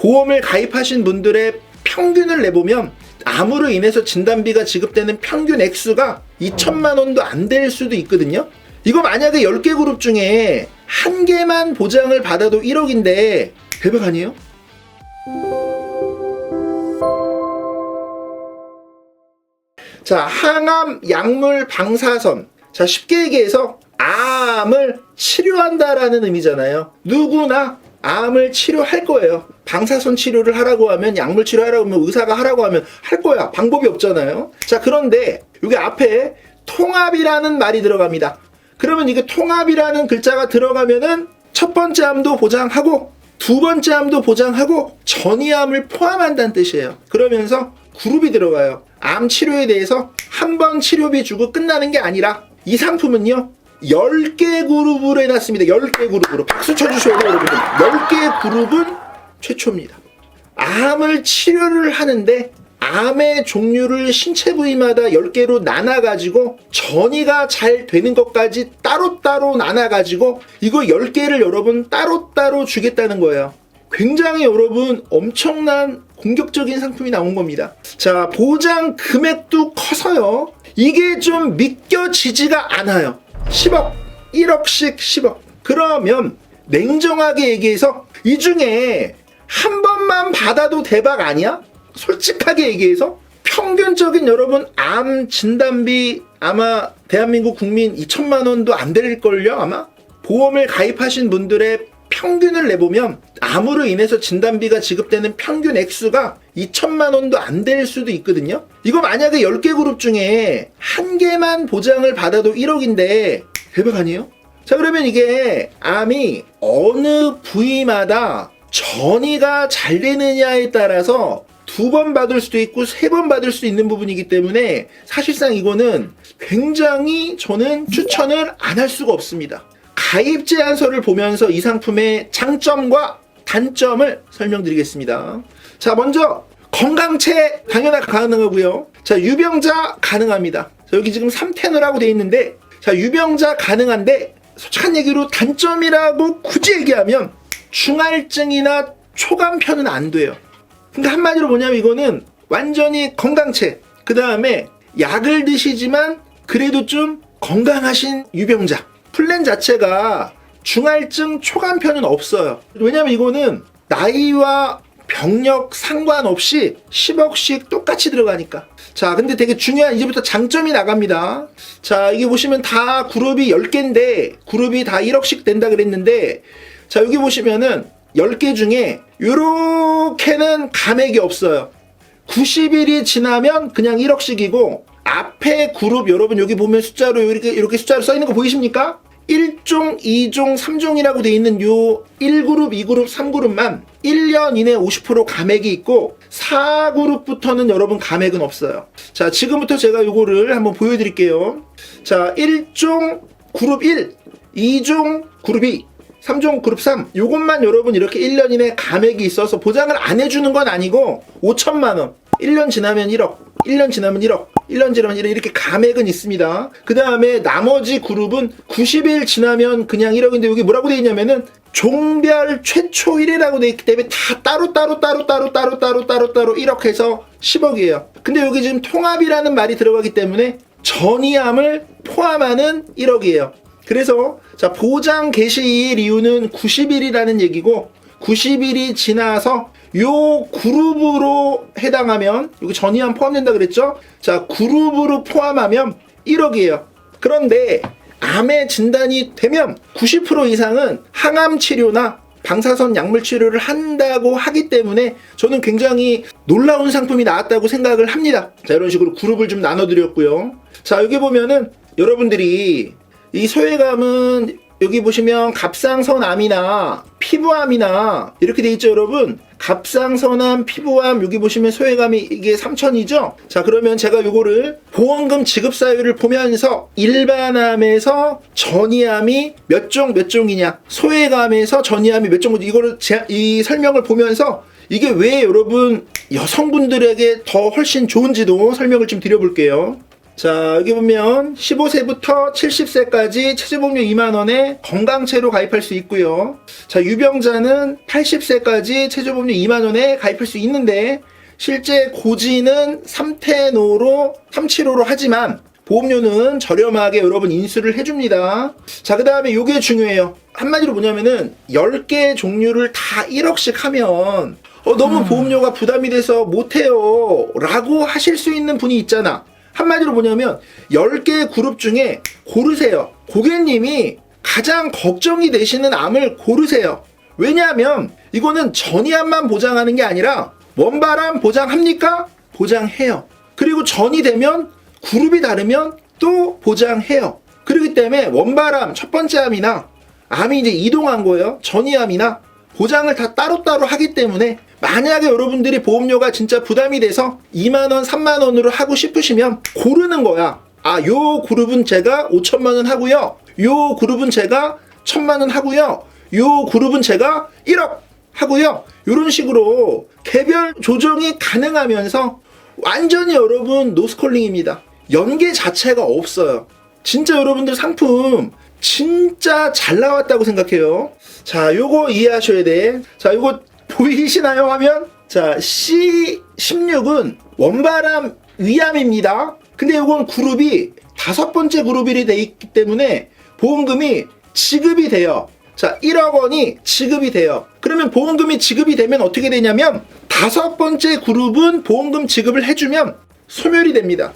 보험을 가입하신 분들의 평균을 내보면 암으로 인해서 진단비가 지급되는 평균 액수가 2천만 원도 안 될 수도 있거든요. 이거 만약에 10개 그룹 중에 한 개만 보장을 받아도 1억인데 대박 아니에요? 자, 항암 약물 방사선. 자, 쉽게 얘기해서 암을 치료한다라는 의미잖아요. 누구나 암을 치료할 거예요. 방사선 치료를 하라고 하면, 약물 치료하라고 하면, 의사가 하라고 하면 할 거야. 방법이 없잖아요. 자, 그런데 여기 앞에 통합이라는 말이 들어갑니다. 그러면 이게 통합이라는 글자가 들어가면은 첫 번째 암도 보장하고 두 번째 암도 보장하고 전이암을 포함한다는 뜻이에요. 그러면서 그룹이 들어가요. 암 치료에 대해서 한 번 치료비 주고 끝나는 게 아니라 이 상품은요 10개 그룹으로 해놨습니다. 10개 그룹으로. 박수 쳐주셔야 돼요, 여러분들. 10개 그룹은 최초입니다. 암을 치료를 하는데 암의 종류를 신체 부위마다 10개로 나눠가지고 전이가 잘 되는 것까지 따로따로 나눠가지고 이거 10개를 여러분 따로따로 주겠다는 거예요. 굉장히 여러분 엄청난 공격적인 상품이 나온 겁니다. 자, 보장 금액도 커서요. 이게 좀 믿겨지지가 않아요. 10억, 1억씩 10억. 그러면 냉정하게 얘기해서 이 중에 한 번만 받아도 대박 아니야? 솔직하게 얘기해서 평균적인 여러분 암 진단비 아마 대한민국 국민 2천만 원도 안 될걸요 아마? 보험을 가입하신 분들의 평균을 내보면 암으로 인해서 진단비가 지급되는 평균 액수가 2천만 원도 안 될 수도 있거든요. 이거 만약에 10개 그룹 중에 한 개만 보장을 받아도 1억인데 대박 아니에요? 자, 그러면 이게 암이 어느 부위마다 전이가 잘 되느냐에 따라서 2번 받을 수도 있고 3번 받을 수 있는 부분이기 때문에 사실상 이거는 굉장히 저는 추천을 안 할 수가 없습니다. 가입 제안서를 보면서 이 상품의 장점과 단점을 설명드리겠습니다. 자, 먼저 건강체 당연히 가능하고요. 자, 유병자 가능합니다. 자, 여기 지금 3테너라고 되어 있는데 자, 유병자 가능한데 솔직한 얘기로 단점이라고 굳이 얘기하면 중할증이나 초간편은 안 돼요. 그러니까 한마디로 뭐냐면 이거는 완전히 건강체, 그 다음에 약을 드시지만 그래도 좀 건강하신 유병자. 플랜 자체가 중할증 초간편은 없어요. 왜냐면 이거는 나이와 병력 상관없이 10억씩 똑같이 들어가니까. 자, 근데 되게 중요한 이제부터 장점이 나갑니다. 자, 이게 보시면 다 그룹이 10개인데 그룹이 다 1억씩 된다 그랬는데 자, 여기 보시면은 10개 중에 요렇게는 감액이 없어요. 90일이 지나면 그냥 1억씩이고 앞에 그룹 여러분 여기 보면 숫자로 이렇게 숫자로 써 있는 거 보이십니까? 1종, 2종, 3종이라고 되어 있는 요 1그룹, 2그룹, 3그룹만 1년 이내 50% 감액이 있고 4그룹부터는 여러분 감액은 없어요. 자, 지금부터 제가 요거를 한번 보여드릴게요. 자, 1종 그룹 1, 2종 그룹 2, 3종 그룹 3 요것만 여러분 이렇게 1년 이내 감액이 있어서 보장을 안 해주는 건 아니고 5천만 원 1년 지나면 1억 1년 지나면 1억 1년 지나면 1억 이렇게 감액은 있습니다. 그 다음에 나머지 그룹은 90일 지나면 그냥 1억인데 여기 뭐라고 되어 있냐면은 종별 최초 1회라고 되어 있기 때문에 다 따로 1억 해서 10억이에요. 근데 여기 지금 통합이라는 말이 들어가기 때문에 전이암을 포함하는 1억이에요. 그래서 자, 보장 개시일 이유는 90일이라는 얘기고 90일이 지나서 요 그룹으로 해당하면 여기 전이암 포함된다 그랬죠? 자, 그룹으로 포함하면 1억이에요. 그런데 암의 진단이 되면 90% 이상은 항암 치료나 방사선 약물 치료를 한다고 하기 때문에 저는 굉장히 놀라운 상품이 나왔다고 생각을 합니다. 자, 이런 식으로 그룹을 좀 나눠드렸고요. 자, 여기 보면은 여러분들이 이 소외감은 여기 보시면 갑상선암이나 피부암이나 이렇게 돼 있죠, 여러분. 갑상선암, 피부암, 여기 보시면 소외감이 이게 3천이죠. 자, 그러면 제가 요거를 보험금 지급 사유를 보면서 일반암에서 전이암이 몇 종이냐, 소외감에서 전이암이 몇 종, 이거를 이 설명을 보면서 이게 왜 여러분 여성분들에게 더 훨씬 좋은지도 설명을 좀 드려볼게요. 자, 여기 보면 15세부터 70세까지 최저보험료 2만원에 건강체로 가입할 수 있고요. 자, 유병자는 80세까지 최저보험료 2만원에 가입할 수 있는데 실제 고지는 3텐5로 375로 하지만 보험료는 저렴하게 여러분 인수를 해줍니다. 자, 그 다음에 요게 중요해요. 한마디로 뭐냐면은 10개 종류를 다 1억씩 하면 너무 보험료가 부담이 돼서 못해요 라고 하실 수 있는 분이 있잖아. 한마디로 뭐냐면 10개 그룹 중에 고르세요. 고객님이 가장 걱정이 되시는 암을 고르세요. 왜냐하면 이거는 전이암만 보장하는 게 아니라 원바람 보장합니까? 보장해요. 그리고 전이 되면 그룹이 다르면 또 보장해요. 그렇기 때문에 원바람 첫 번째 암이나 암이 이제 이동한 거예요. 전이암이나 보장을 다 따로따로 하기 때문에 만약에 여러분들이 보험료가 진짜 부담이 돼서 2만원, 3만원으로 하고 싶으시면 고르는 거야. 아, 요 그룹은 제가 5천만원 하고요. 요 그룹은 제가 1,000만원 하고요. 요 그룹은 제가 1억 하고요. 이런 식으로 개별 조정이 가능하면서 완전히 여러분 노스컬링입니다. 연계 자체가 없어요. 진짜 여러분들 상품 진짜 잘 나왔다고 생각해요. 자, 요거 이해하셔야 돼. 자, 요거 보이시나요 화면? 자, C16은 원바람 위암입니다. 근데 요건 그룹이 5번째 그룹이 돼 있기 때문에 보험금이 지급이 돼요. 자, 1억 원이 지급이 돼요. 그러면 보험금이 지급이 되면 어떻게 되냐면 5번째 그룹은 보험금 지급을 해주면 소멸이 됩니다.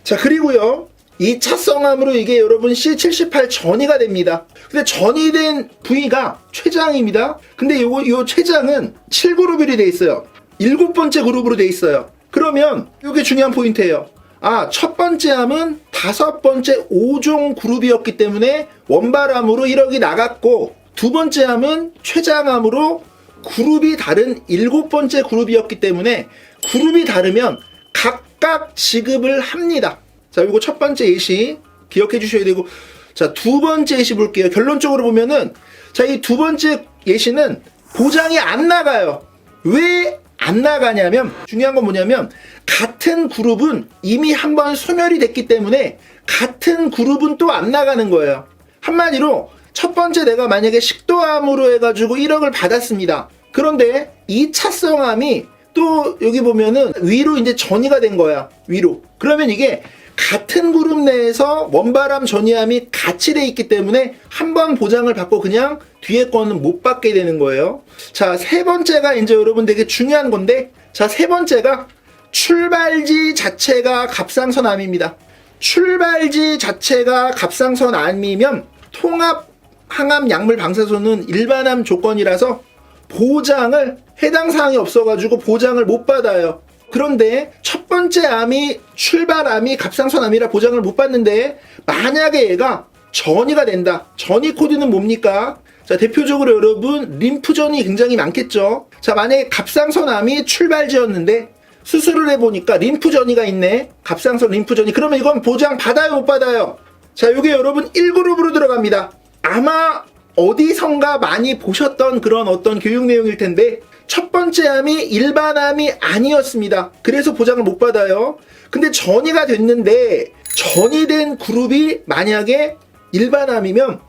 자, 그리고요 2차성암으로 이게 여러분 C78 전이가 됩니다. 근데 전이된 부위가 췌장입니다. 근데 요 췌장은 7그룹이 돼 있어요. 7번째 그룹으로 돼 있어요. 그러면 이게 중요한 포인트예요. 아, 첫 번째 암은 5번째 5종 그룹이었기 때문에 원바람으로 1억이 나갔고, 두 번째 암은 췌장암으로 그룹이 다른 7번째 그룹이었기 때문에 그룹이 다르면 각각 지급을 합니다. 자, 이거 첫 번째 예시 기억해 주셔야 되고, 자, 두 번째 예시 볼게요. 결론적으로 보면은, 자, 이 두 번째 예시는 보장이 안 나가요. 왜 안 나가냐면, 중요한 건 뭐냐면, 같은 그룹은 이미 한번 소멸이 됐기 때문에 같은 그룹은 또 안 나가는 거예요. 한마디로 첫 번째 내가 만약에 식도암으로 해가지고 1억을 받았습니다. 그런데 2차성 암이 또 여기 보면은 위로 이제 전이가 된 거야. 위로. 그러면 이게 같은 그룹 내에서 원바람 전이암이 같이 돼 있기 때문에 한 번 보장을 받고 그냥 뒤에 거는 못 받게 되는 거예요. 자, 세 번째가 이제 여러분 되게 중요한 건데, 자, 세 번째가 출발지 자체가 갑상선암입니다. 출발지 자체가 갑상선암이면 통합 항암 약물 방사선은 일반암 조건이라서 보장을 해당 사항이 없어가지고 보장을 못 받아요. 그런데 첫 번째 암이 출발암이 갑상선암이라 보장을 못 받는데, 만약에 얘가 전이가 된다. 전이 코드는 뭡니까? 자, 대표적으로 여러분 림프전이 굉장히 많겠죠. 자, 만약에 갑상선암이 출발지였는데 수술을 해보니까 림프전이가 있네. 갑상선 림프전이. 그러면 이건 보장 받아요, 못 받아요? 자, 요게 여러분 1그룹으로 들어갑니다. 아마 어디선가 많이 보셨던 그런 어떤 교육 내용일 텐데, 첫 번째 암이 일반암이 아니었습니다. 그래서 보장을 못 받아요. 근데 전이가 됐는데, 전이 된 그룹이 만약에 일반암이면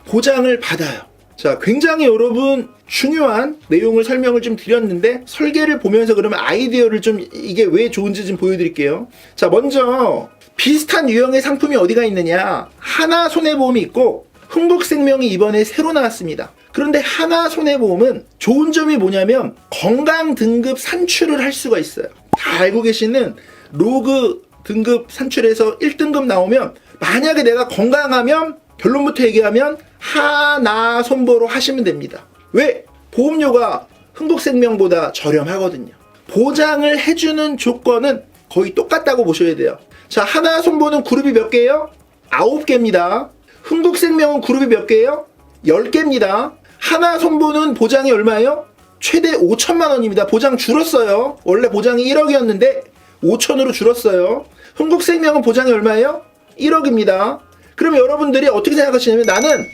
보장을 받아요. 자, 굉장히 여러분 중요한 내용을 설명을 좀 드렸는데, 설계를 보면서 그러면 아이디어를 좀 이게 왜 좋은지 좀 보여드릴게요. 자, 먼저 비슷한 유형의 상품이 어디가 있느냐. 하나손해보험이 있고 흥국생명이 이번에 새로 나왔습니다. 그런데 하나손해보험은 좋은 점이 뭐냐면 건강 등급 산출을 할 수가 있어요. 다 알고 계시는 로그 등급 산출해서 1등급 나오면, 만약에 내가 건강하면 결론부터 얘기하면 하나손보로 하시면 됩니다. 왜? 보험료가 흥국생명보다 저렴하거든요. 보장을 해주는 조건은 거의 똑같다고 보셔야 돼요. 자, 하나손보는 그룹이 몇 개예요? 9개입니다. 흥국생명은 그룹이 몇 개예요? 10개입니다. 하나손보는 보장이 얼마예요? 최대 5천만 원입니다. 보장 줄었어요. 원래 보장이 1억이었는데 5천으로 줄었어요. 흥국생명은 보장이 얼마예요? 1억입니다. 그럼 여러분들이 어떻게 생각하시냐면, 나는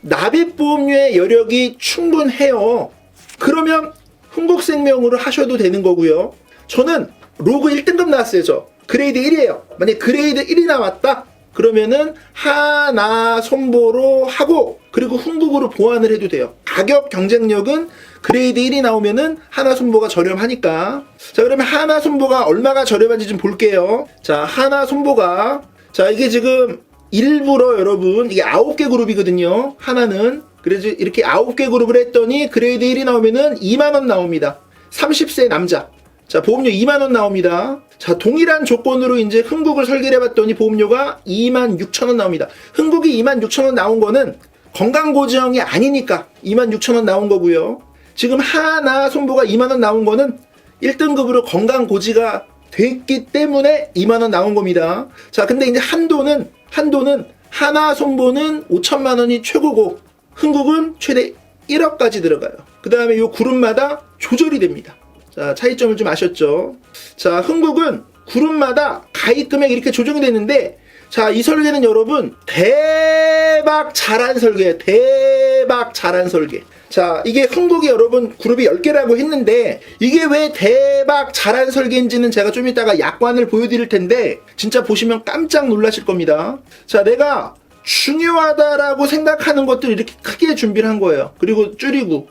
납입보험료의 여력이 충분해요. 그러면 흥국생명으로 하셔도 되는 거고요. 저는 로그 1등급 나왔어요. 그레이드 1이에요. 만약에 그레이드 1이 나왔다? 그러면은 하나 손보로 하고 그리고 흥국으로 보완을 해도 돼요. 가격 경쟁력은 그레이드 1이 나오면은 하나 손보가 저렴하니까. 자, 그러면 하나 손보가 얼마가 저렴한지 좀 볼게요. 자, 하나 손보가 자, 이게 지금 일부러 여러분 이게 9개 그룹이거든요. 하나는. 그래서 이렇게 9개 그룹을 했더니 그레이드 1이 나오면은 2만원 나옵니다. 30세 남자. 자, 보험료 2만원 나옵니다. 자, 동일한 조건으로 이제 흥국을 설계를 해봤더니 보험료가 26,000원 나옵니다. 흥국이 26,000원 나온 거는 건강고지형이 아니니까 26,000원 나온 거고요. 지금 하나 손보가 2만원 나온 거는 1등급으로 건강고지가 됐기 때문에 2만원 나온 겁니다. 자, 근데 이제 한도는 하나 손보는 5천만원이 최고고 흥국은 최대 1억까지 들어가요. 그 다음에 요 그룹마다 조절이 됩니다. 자, 차이점을 좀 아셨죠? 자, 흥국은 그룹마다 가입 금액이 이렇게 조정이 되는데, 자, 이 설계는 여러분 대박 잘한 설계예요. 대박 잘한 설계. 자, 이게 흥국이 여러분 그룹이 10개라고 했는데 이게 왜 대박 잘한 설계인지는 제가 좀 이따가 약관을 보여드릴 텐데 진짜 보시면 깜짝 놀라실 겁니다. 자, 내가 중요하다라고 생각하는 것들 이렇게 크게 준비를 한 거예요. 그리고 줄이고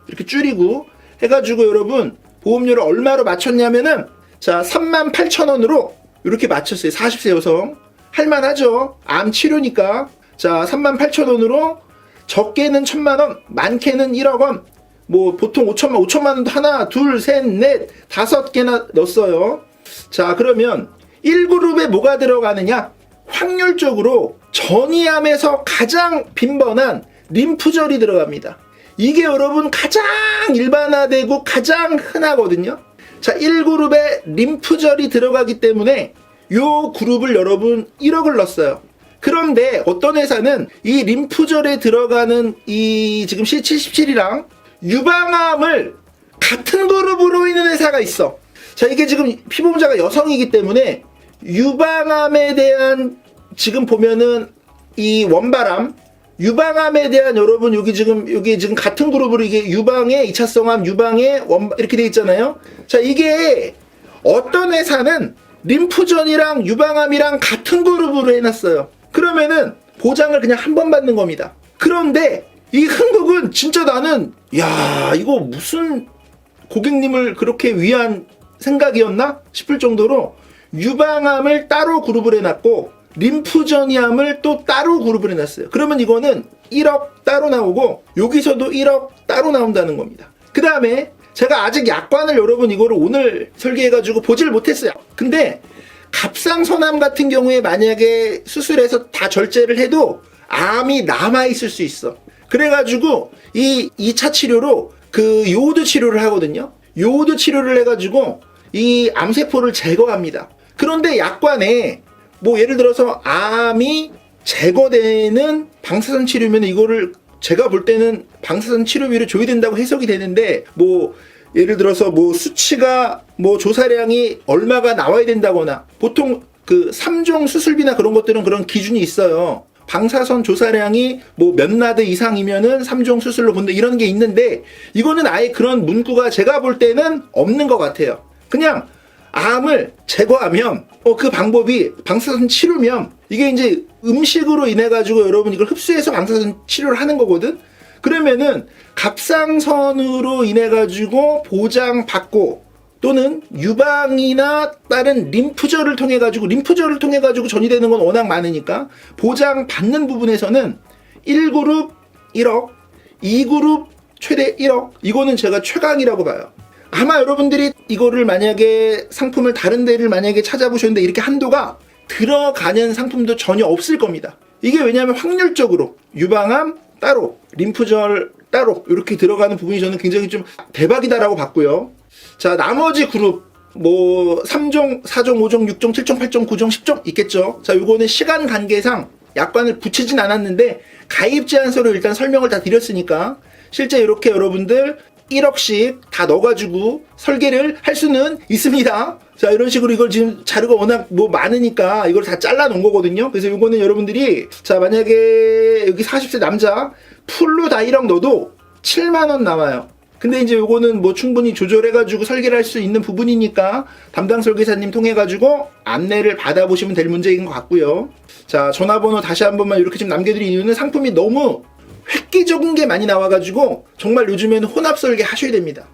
이렇게 줄이고 해가지고 여러분 보험료를 얼마로 맞췄냐면은 자, 38,000원으로 이렇게 맞췄어요. 40세 여성 할만하죠. 암 치료니까. 자, 38,000원으로 적게는 1,000만원, 많게는 1억원, 뭐 보통 5천만원도 하나, 둘, 셋, 넷, 5개나 넣었어요. 자, 그러면 1그룹에 뭐가 들어가느냐? 확률적으로 전이암에서 가장 빈번한 림프절이 들어갑니다. 이게 여러분 가장 일반화되고 가장 흔하거든요. 자, 1그룹에 림프절이 들어가기 때문에 요 그룹을 여러분 1억을 넣었어요. 그런데 어떤 회사는 이 림프절에 들어가는 이 지금 C77이랑 유방암을 같은 그룹으로 있는 회사가 있어. 자, 이게 지금 피보험자가 여성이기 때문에 유방암에 대한 지금 보면은 이 원바람 유방암에 대한 여러분 여기 지금 같은 그룹으로 이게 유방의 2차성암 유방의 이렇게 돼 있잖아요. 자, 이게 어떤 회사는 림프전이랑 유방암이랑 같은 그룹으로 해놨어요. 그러면은 보장을 그냥 한 번 받는 겁니다. 그런데 이 흥국은 진짜 나는 야, 이거 무슨 고객님을 그렇게 위한 생각이었나 싶을 정도로 유방암을 따로 그룹을 해놨고 림프전이암을 또 따로 그룹을 해놨어요. 그러면 이거는 1억 따로 나오고 여기서도 1억 따로 나온다는 겁니다. 그 다음에 제가 아직 약관을 여러분 이거를 오늘 설계해가지고 보질 못했어요. 근데 갑상선암 같은 경우에 만약에 수술해서 다 절제를 해도 암이 남아있을 수 있어. 그래가지고 이 2차 치료로 그 요오드 치료를 하거든요. 요오드 치료를 해가지고 이 암세포를 제거합니다. 그런데 약관에 뭐 예를 들어서 암이 제거되는 방사선 치료면 이거를 제가 볼 때는 방사선 치료비를 줘야 된다고 해석이 되는데 뭐 예를 들어서 뭐 수치가 뭐 조사량이 얼마가 나와야 된다거나 보통 그 3종 수술비나 그런 것들은 그런 기준이 있어요. 방사선 조사량이 뭐 몇 나드 이상이면은 3종 수술로 본다 이런 게 있는데 이거는 아예 그런 문구가 제가 볼 때는 없는 것 같아요. 그냥 암을 제거하면 그 방법이 방사선 치료면 이게 이제 음식으로 인해 가지고 여러분 이걸 흡수해서 방사선 치료를 하는 거거든. 그러면은 갑상선으로 인해 가지고 보장받고 또는 유방이나 다른 림프절을 통해 가지고 전이되는 건 워낙 많으니까 보장받는 부분에서는 1그룹 1억, 2그룹 최대 1억 이거는 제가 최강이라고 봐요. 아마 여러분들이 이거를 만약에 상품을 다른 데를 만약에 찾아보셨는데 이렇게 한도가 들어가는 상품도 전혀 없을 겁니다. 이게 왜냐하면 확률적으로 유방암 따로 림프절 따로 이렇게 들어가는 부분이 저는 굉장히 좀 대박이다라고 봤고요. 자, 나머지 그룹 뭐 3종, 4종, 5종, 6종, 7종, 8종, 9종, 10종 있겠죠. 자, 요거는 시간 관계상 약관을 붙이진 않았는데 가입 제한서로 일단 설명을 다 드렸으니까 실제 이렇게 여러분들 1억씩 다 넣어가지고 설계를 할 수는 있습니다. 자, 이런 식으로 이걸 지금 자료가 워낙 뭐 많으니까 이걸 다 잘라 놓은 거거든요. 그래서 이거는 여러분들이 자, 만약에 여기 40세 남자 풀로 다 1억 넣어도 7만원 남아요. 근데 이제 요거는 뭐 충분히 조절해가지고 설계를 할 수 있는 부분이니까 담당 설계사님 통해가지고 안내를 받아보시면 될 문제인 것 같고요. 자, 전화번호 다시 한 번만 이렇게 좀 남겨드린 이유는 상품이 너무 획기적인 게 많이 나와가지고 정말 요즘에는 혼합 설계 하셔야 됩니다.